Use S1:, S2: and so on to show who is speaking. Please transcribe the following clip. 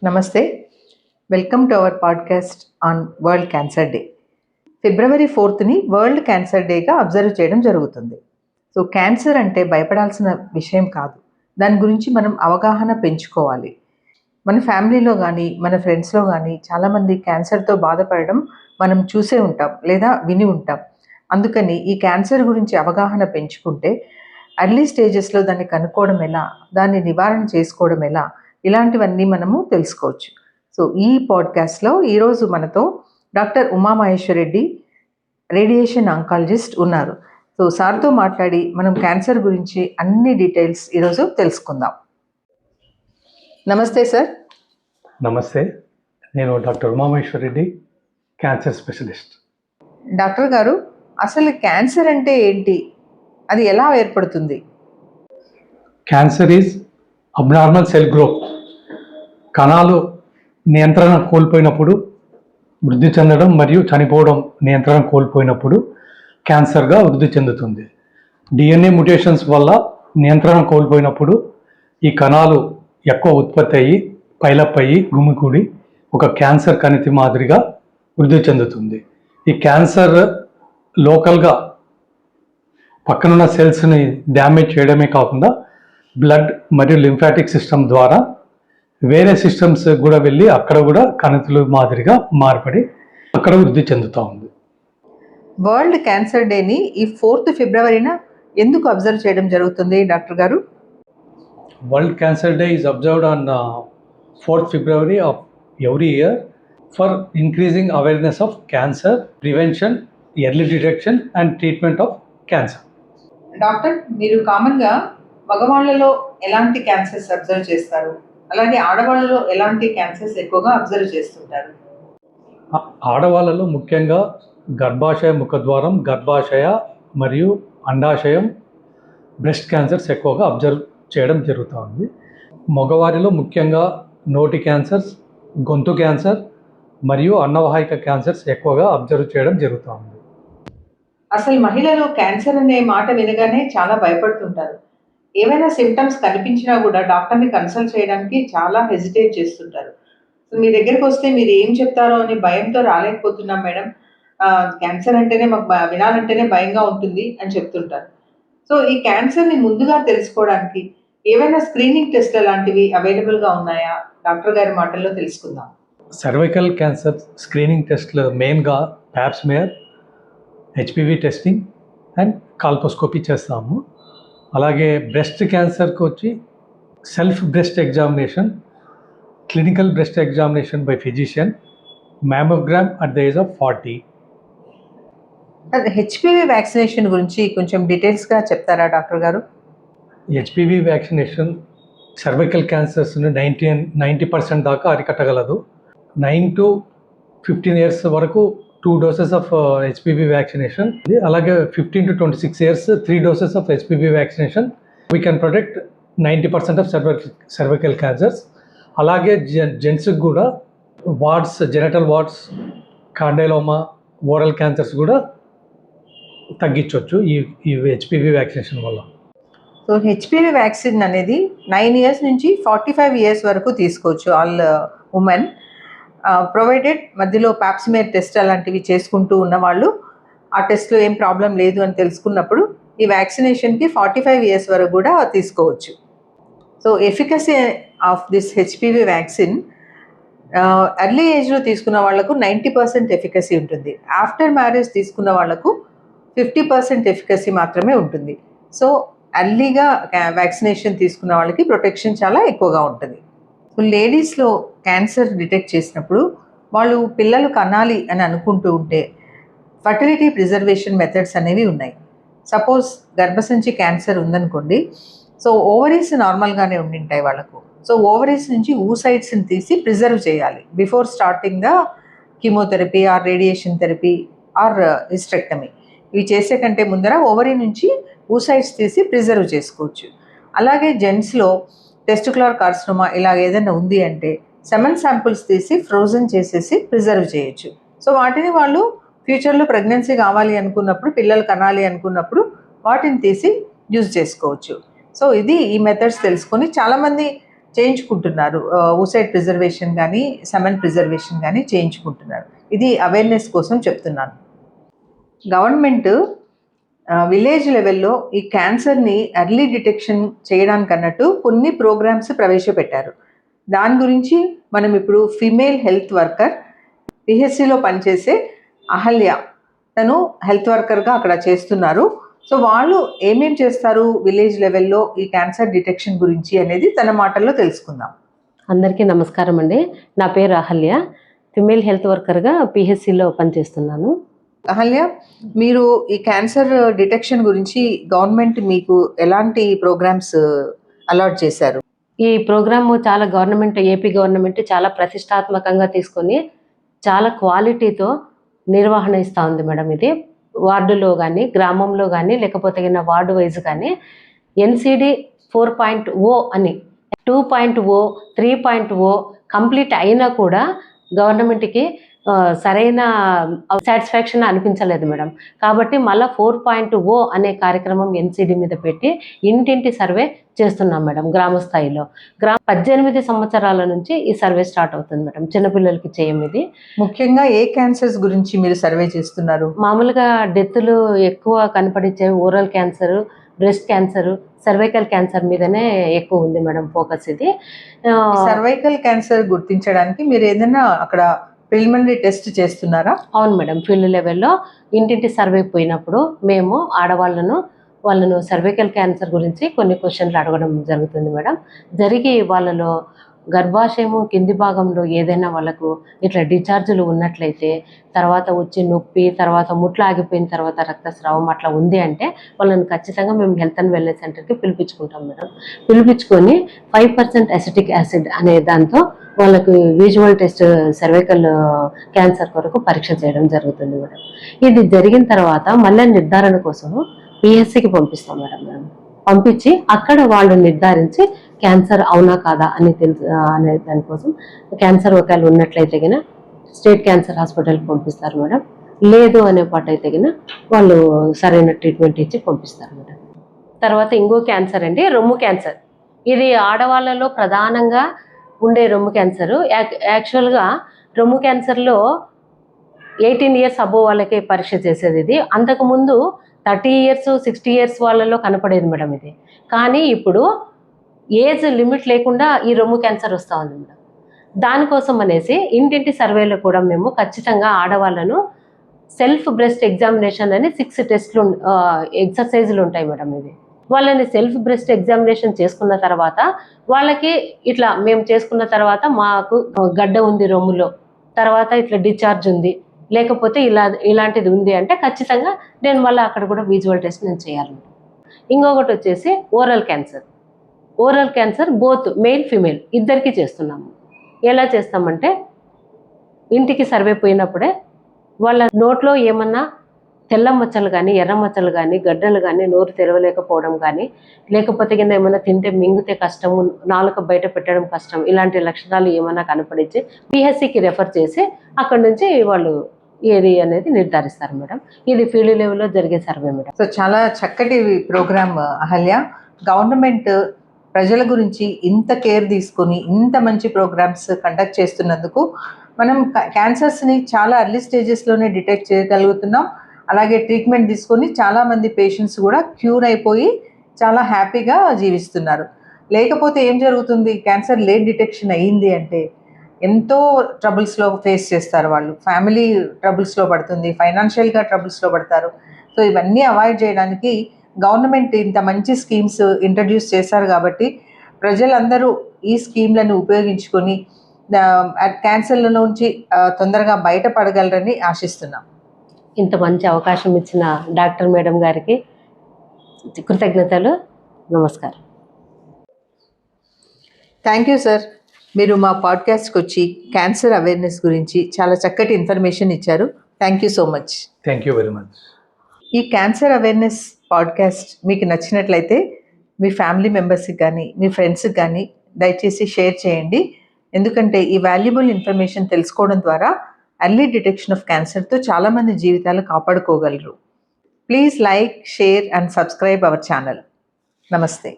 S1: నమస్తే. Welcome to our podcast on World Cancer Day. ఫిబ్రవరి 4ని వరల్డ్ క్యాన్సర్ డేగా అబ్జర్వ్ చేయడం జరుగుతుంది. సో క్యాన్సర్ అంటే భయపడాల్సిన విషయం కాదు. దాని గురించి మనం అవగాహన పెంచుకోవాలి. మన ఫ్యామిలీలో కానీ మన ఫ్రెండ్స్లో కానీ చాలామంది క్యాన్సర్తో బాధపడడం మనం చూసే ఉంటాం లేదా విని ఉంటాం. అందుకని ఈ క్యాన్సర్ గురించి అవగాహన పెంచుకుంటే ఎర్లీ స్టేజెస్లో దాన్ని కనుక్కోవడం ఎలా, దాన్ని నివారణ చేసుకోవడం ఎలా, ఇలాంటివన్నీ మనము తెలుసుకోవచ్చు. సో ఈ పాడ్కాస్ట్లో ఈరోజు మనతో doctor Umamaheshwar Reddy, radiation oncologist ఉన్నారు. సో సార్తో మాట్లాడి మనం క్యాన్సర్ గురించి అన్ని డీటెయిల్స్ ఈరోజు తెలుసుకుందాం. నమస్తే సార్.
S2: నమస్తే, నేను doctor Umamaheshwar Reddy, cancer specialist.
S1: Doctor గారు, అసలు క్యాన్సర్ అంటే ఏంటి, అది ఎలా ఏర్పడుతుంది?
S2: Cancer is abnormal cell growth. కణాలు నియంత్రణ కోల్పోయినప్పుడు వృద్ధి చెందడం మరియు చనిపోవడం నియంత్రణ కోల్పోయినప్పుడు క్యాన్సర్గా వృద్ధి చెందుతుంది. డిఎన్ఏ మ్యుటేషన్స్ వల్ల నియంత్రణ కోల్పోయినప్పుడు ఈ కణాలు ఎక్కువ ఉత్పత్తి అయ్యి పైలప్ అయ్యి గుమికూడి ఒక క్యాన్సర్ కణితి మాదిరిగా వృద్ధి చెందుతుంది. ఈ క్యాన్సర్ లోకల్గా పక్కనున్న సెల్స్ని డ్యామేజ్ చేయడమే కాకుండా బ్లడ్ మరియు లింఫాటిక్ సిస్టమ్ ద్వారా వేరే సిస్టమ్స్ కూడా వెళ్ళి అక్కడ కూడా కణితులు మాదిరిగా మార్పడి అక్కడ వృద్ధి చెందుతూ ఉంది.
S1: వరల్డ్ క్యాన్సర్ డేని ఈ 4th ఫిబ్రవరిన ఎందుకు అబ్జర్వ్ చేయడం జరుగుతుంది డాక్టర్ గారు?
S2: World Cancer day is observed on 4th February of every year for increasing awareness of cancer, prevention, early detection and treatment of cancer.
S1: Doctor, మీరు కామన్గా మగవాళ్ళలో ఎలాంటి క్యాన్సర్స్ అబ్జర్వ్ చేస్తారు, అలాగే ఆడవాళ్ళలో ఎలాంటి క్యాన్సర్స్ ఎక్కువగా అబ్జర్వ్ చేస్తుంటారు?
S2: ఆడవాళ్ళలో ముఖ్యంగా గర్భాశయ ముఖద్వారం, గర్భాశయ మరియు అండాశయం, బ్రెస్ట్ క్యాన్సర్స్ ఎక్కువగా అబ్జర్వ్ చేయడం జరుగుతుంది. మగవారిలో ముఖ్యంగా నోటి క్యాన్సర్స్, గొంతు క్యాన్సర్ మరియు అన్నవాహిక క్యాన్సర్స్ ఎక్కువగా అబ్జర్వ్ చేయడం జరుగుతుంది.
S1: అసలు మహిళలు క్యాన్సర్ అనే మాట వినగానే చాలా భయపడుతుంటారు. ఏమైనా సిమ్టమ్స్ కనిపించినా కూడా డాక్టర్ని కన్సల్ట్ చేయడానికి చాలా హెజిటేట్ చేస్తుంటారు. మీ దగ్గరికి వస్తే మీరు ఏం చెప్తారో అని భయంతో రాలేకపోతున్నాం మేడం, క్యాన్సర్ అంటేనే మాకు వినాలంటేనే భయంగా ఉంటుంది అని చెప్తుంటారు. సో ఈ క్యాన్సర్ని ముందుగా తెలుసుకోవడానికి ఏవైనా స్క్రీనింగ్ టెస్ట్ లాంటివి అవైలబుల్గా ఉన్నాయా? డాక్టర్ గారి మాటల్లో తెలుసుకుందాం.
S2: సర్వైకల్ క్యాన్సర్ స్క్రీనింగ్ టెస్ట్లు మెయిన్గా ప్యాప్స్మేయర్, హెచ్పివి టెస్టింగ్ అండ్ కాల్పోస్కోపీ చేస్తాము. అలాగే బ్రెస్ట్ క్యాన్సర్కి వచ్చి self breast examination, clinical breast examination by physician, mammogram at the age of 40.
S1: HPV vaccination గురించి కొంచెం డీటెయిల్స్గా చెప్తారా డాక్టర్ గారు?
S2: హెచ్పివి వ్యాక్సినేషన్ సర్వైకల్ క్యాన్సర్స్ని 90% దాకా అరికట్టగలదు. 9 to 15 years వరకు 2 doses ఆఫ్ హెచ్పివి వ్యాక్సినేషన్, అలాగే 15 to 26 years 3 doses of HPV vaccination. We can protect 90% of cervical cancers. అలాగే జెంట్స్కి కూడా warts, genital warts, condyloma, oral cancers కూడా తగ్గించవచ్చు ఈ హెచ్పివి వ్యాక్సినేషన్ వల్ల.
S1: సో హెచ్పివి వ్యాక్సిన్ అనేది 9 years నుంచి 45 years వరకు తీసుకోవచ్చు ఆల్ ఉమెన్, ప్రొవైడెడ్ మధ్యలో ప్యాప్స్మేర్ టెస్ట్ అలాంటివి చేసుకుంటూ ఉన్నవాళ్ళు ఆ టెస్ట్లో ఏం ప్రాబ్లం లేదు అని తెలుసుకున్నప్పుడు ఈ వ్యాక్సినేషన్కి 45 years వరకు కూడా తీసుకోవచ్చు. So efficacy of this HPV vaccine early ఏజ్లో తీసుకున్న వాళ్లకు 90% ఎఫికసీ ఉంటుంది. ఆఫ్టర్ మ్యారేజ్ తీసుకున్న వాళ్లకు 50% ఎఫికసీ మాత్రమే ఉంటుంది. సో ఎర్లీగా వ్యాక్సినేషన్ తీసుకున్న వాళ్ళకి ప్రొటెక్షన్ చాలా ఎక్కువగా ఉంటుంది. లేడీస్లో క్యాన్సర్ డిటెక్ట్ చేసినప్పుడు వాళ్ళు పిల్లలు కనాలి అని అనుకుంటూ ఉంటే ఫర్టిలిటీ ప్రిజర్వేషన్ మెథడ్స్ అనేవి ఉన్నాయి. సపోజ్ గర్భసంచి క్యాన్సర్ ఉందనుకోండి, సో ఓవరీస్ నార్మల్గానే ఉండింటాయి వాళ్ళకు. సో ఓవరీస్ నుంచి ఊసైడ్స్ని తీసి ప్రిజర్వ్ చేయాలి before starting the chemotherapy are radiation therapy are hysterectomy. ఇవి చేసే కంటే ముందర ఓవరీ నుంచి ఊసైడ్స్ తీసి ప్రిజర్వ్ చేసుకోవచ్చు. అలాగే జెంట్స్లో టెస్టిక్యులర్ కార్సినోమా ఇలాగ ఏదైనా ఉంది అంటే సెమన్ శాంపుల్స్ తీసి ఫ్రోజన్ చేసేసి ప్రిజర్వ్ చేయొచ్చు. సో వాటిని వాళ్ళు ఫ్యూచర్లో ప్రెగ్నెన్సీ కావాలి అనుకున్నప్పుడు, పిల్లలు కనాలి అనుకున్నప్పుడు వాటిని తీసి యూజ్ చేసుకోవచ్చు. సో ఇది ఈ మెథడ్స్ తెలుసుకొని చాలామంది చేయించుకుంటున్నారు. ఊసైడ్ ప్రిజర్వేషన్ కానీ సెమెన్ ప్రిజర్వేషన్ కానీ చేయించుకుంటున్నారు. ఇది అవేర్నెస్ కోసం చెప్తున్నాను. గవర్నమెంట్ విలేజ్ లెవెల్లో ఈ క్యాన్సర్ని ఎర్లీ డిటెక్షన్ చేయడానికి అన్నట్టు కొన్ని ప్రోగ్రామ్స్ ప్రవేశపెట్టారు. దాని గురించి మనం ఇప్పుడు ఫీమేల్ హెల్త్ వర్కర్ పిహెచ్సిలో పనిచేసే అహల్య, తను హెల్త్ వర్కర్గా అక్కడ చేస్తున్నారు. సో వాళ్ళు ఏమేం చేస్తారు విలేజ్ లెవెల్లో ఈ క్యాన్సర్ డిటెక్షన్ గురించి అనేది తన మాటల్లో తెలుసుకుందాం.
S3: అందరికీ నమస్కారం అండి. నా పేరు అహల్య, ఫిమేల్ హెల్త్ వర్కర్గా పిహెచ్సిలో పనిచేస్తున్నాను.
S1: అహల్య, మీరు ఈ క్యాన్సర్ డిటెక్షన్ గురించి గవర్నమెంట్ మీకు ఎలాంటి ప్రోగ్రామ్స్ అలాట్ చేశారు?
S3: ఈ ప్రోగ్రాము ఏపీ గవర్నమెంట్ చాలా ప్రతిష్టాత్మకంగా తీసుకొని చాలా క్వాలిటీతో నిర్వహణ ఇస్తూ ఉంది మేడం. ఇది వార్డులో కానీ, గ్రామంలో కానీ, లేకపోతే వార్డు వైజ్ కానీ NCD 4.0 అని 2.0 3.0 కంప్లీట్ అయినా కూడా గవర్నమెంట్కి సరైన సాటిస్ఫాక్షన్ అనిపించలేదు మేడం. కాబట్టి మళ్ళీ 4.0 అనే కార్యక్రమం NCD మీద పెట్టి ఇంటింటి సర్వే చేస్తున్నాం మేడం. గ్రామ స్థాయిలో 18 సంవత్సరాల నుంచి ఈ సర్వే స్టార్ట్ అవుతుంది మేడం. చిన్నపిల్లలకి చేయం. ఇది
S1: ముఖ్యంగా ఏ క్యాన్సర్స్ గురించి మీరు సర్వే చేస్తున్నారు?
S3: మామూలుగా డెత్తులు ఎక్కువ కనపడించే oral cancer, breast cancer, cervical cancer మీదనే ఎక్కువ ఉంది మేడం ఫోకస్. ఇది
S1: సర్వైకల్ క్యాన్సర్ గుర్తించడానికి మీరు ఏదైనా అక్కడ ప్రిలిమినరీ టెస్ట్ చేస్తున్నారా?
S3: అవును మేడం. ఫీల్డ్ లెవెల్లో ఇంటింటి సర్వే పోయినప్పుడు మేము వాళ్ళను సర్వైకల్ క్యాన్సర్ గురించి కొన్ని క్వశ్చన్లు అడగడం జరుగుతుంది మేడం. జరిగి వాళ్ళలో గర్భాశయము కింది భాగంలో ఏదైనా వాళ్ళకు ఇట్లా డిశ్చార్జులు ఉన్నట్లయితే, తర్వాత వచ్చి నొప్పి, తర్వాత ముట్లు ఆగిపోయిన తర్వాత రక్తస్రావం అట్లా ఉంది అంటే వాళ్ళని ఖచ్చితంగా మేము హెల్త్ అండ్ వెల్నెస్ సెంటర్కి పిలిపించుకుంటాం మేడం. పిలిపించుకొని 5% అసిటిక్ యాసిడ్ అనే దాంతో వాళ్ళకు విజువల్ టెస్ట్ సర్వైకల్ క్యాన్సర్ కొరకు పరీక్ష చేయడం జరుగుతుంది మేడం. ఇది జరిగిన తర్వాత మళ్ళీ నిర్ధారణ కోసము పిహెచ్సికి పంపిస్తాం మేడం. మేము పంపించి అక్కడ వాళ్ళు నిర్ధారించి క్యాన్సర్ అవునా కాదా అని అనే దానికోసం క్యాన్సర్ ఒకవేళ ఉన్నట్లయితే గిన స్టేట్ క్యాన్సర్ హాస్పిటల్కి పంపిస్తారు మేడం. లేదు అనే పాటు అయితే గిన వాళ్ళు సరైన ట్రీట్మెంట్ ఇచ్చి పంపిస్తారు మేడం. తర్వాత ఇంకో క్యాన్సర్ అండి, రొమ్ము క్యాన్సర్. ఇది ఆడవాళ్ళలో ప్రధానంగా ఉండే రొమ్ము క్యాన్సర్. యాక్చువల్గా రొమ్ము క్యాన్సర్లో 18 years అబోవ్ వాళ్ళకే పరీక్ష చేసేది. ఇది అంతకుముందు 30 years 60 years వాళ్ళలో కనపడేది మేడం ఇది. కానీ ఇప్పుడు ఏజ్ లిమిట్ లేకుండా ఈ రొమ్ము క్యాన్సర్ వస్తూ ఉంది మేడం. దానికోసం అనేసి ఇంటింటి సర్వేలో కూడా మేము ఖచ్చితంగా ఆడవాళ్ళను సెల్ఫ్ బ్రెస్ట్ ఎగ్జామినేషన్ అని 6 టెస్ట్లు ఎక్సర్సైజులు ఉంటాయి మేడం. ఇవి వాళ్ళని సెల్ఫ్ బ్రెస్ట్ ఎగ్జామినేషన్ చేసుకున్న తర్వాత వాళ్ళకి ఇట్లా మేము చేసుకున్న తర్వాత మాకు గడ్డ ఉంది రొమ్ములో, తర్వాత ఇట్లా డిశ్చార్జ్ ఉంది, లేకపోతే ఇలాంటిది ఉంది అంటే ఖచ్చితంగా నేను మళ్ళీ అక్కడ కూడా విజువల్ టెస్ట్ నేను చేయాలి. ఇంకొకటి వచ్చేసి oral cancer both male female ఇద్దరికి చేస్తున్నాము. ఎలా చేస్తామంటే ఇంటికి సర్వే పోయినప్పుడే వాళ్ళ నోట్లో ఏమన్నా తెల్ల మచ్చలు కానీ, ఎర్ర మచ్చలు కానీ, గడ్డలు కానీ, నోరు తెరవలేకపోవడం కానీ, లేకపోతే కింద ఏమైనా తింటే మింగితే కష్టము, నాలుక బయట పెట్టడం కష్టం, ఇలాంటి లక్షణాలు ఏమైనా కనపడించి పిహెచ్సికి రెఫర్ చేసి అక్కడ నుంచి వాళ్ళు ఏది అనేది నిర్ధారిస్తారు మేడం. ఇది ఫీల్డ్ లెవెల్లో జరిగే సర్వే మేడం.
S1: సో చాలా చక్కటి ప్రోగ్రామ్ అహల్య. గవర్నమెంట్ ప్రజల గురించి ఇంత కేర్ తీసుకొని ఇంత మంచి ప్రోగ్రామ్స్ కండక్ట్ చేస్తున్నందుకు మనం క్యాన్సర్స్ని చాలా ఎర్లీ స్టేజెస్లోనే డిటెక్ట్ చేయగలుగుతున్నాం. అలాగే ట్రీట్మెంట్ తీసుకొని చాలామంది పేషెంట్స్ కూడా క్యూర్ అయిపోయి చాలా హ్యాపీగా జీవిస్తున్నారు. లేకపోతే ఏం జరుగుతుంది, క్యాన్సర్ లేట్ డిటెక్షన్ అయ్యింది అంటే ఎంతో ట్రబుల్స్లో ఫేస్ చేస్తారు వాళ్ళు. ఫ్యామిలీ ట్రబుల్స్లో పడుతుంది, ఫైనాన్షియల్గా ట్రబుల్స్లో పడతారు. సో ఇవన్నీ అవాయిడ్ చేయడానికి గవర్నమెంట్ ఇంత మంచి స్కీమ్స్ ఇంట్రడ్యూస్ చేశారు. కాబట్టి ప్రజలందరూ ఈ స్కీమ్లను ఉపయోగించుకొని క్యాన్సర్ల నుంచి తొందరగా బయటపడగలరని ఆశిస్తున్నాం.
S3: ఇంత మంచి అవకాశం ఇచ్చిన డాక్టర్ మేడం గారికి కృతజ్ఞతలు, నమస్కారం.
S1: Thank you sir. మీరు మా పాడ్కాస్ట్కి వచ్చి క్యాన్సర్ అవేర్నెస్ గురించి చాలా చక్కటి ఇన్ఫర్మేషన్ ఇచ్చారు. Thank you so much.
S2: Thank you very much.
S1: ఈ క్యాన్సర్ అవేర్నెస్ పాడ్కాస్ట్ మీకు నచ్చినట్లయితే మీ ఫ్యామిలీ మెంబర్స్కి కానీ, మీ ఫ్రెండ్స్కి కానీ దయచేసి షేర్ చేయండి. ఎందుకంటే ఈ వాల్యుబుల్ ఇన్ఫర్మేషన్ తెలుసుకోవడం ద్వారా ఎర్లీ డిటెక్షన్ ఆఫ్ క్యాన్సర్తో చాలామంది జీవితాలు కాపాడుకోగలరు. Please like, share and subscribe our channel. నమస్తే.